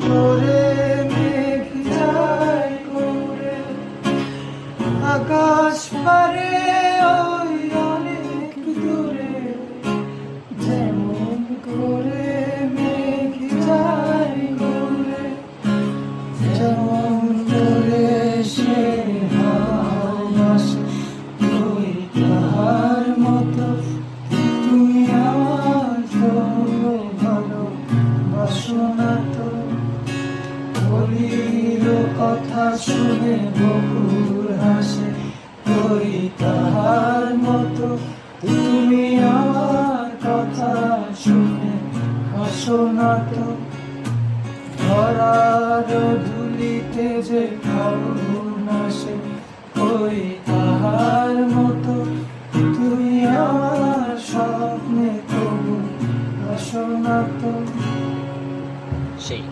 তোরে মেঘ যায় করে আকাশ পারে ওই অনেক দূরে, যেমন করে মেঘ যায় করে, যেমন করে সে ভালোবাসে তুই তাহার মতো তুমি আমার তো ভালোবাসো না তো। বলির কথা শুনে বকুল হাসে ওই তাহার মতো তুমি আমার কথা শুনে হাসো না তো। ধরার ধুলিতে যে ফাগুন আসে ওই তাহার মতো তুমি আমার স্বপ্নে তবু হাসো না তো। সেই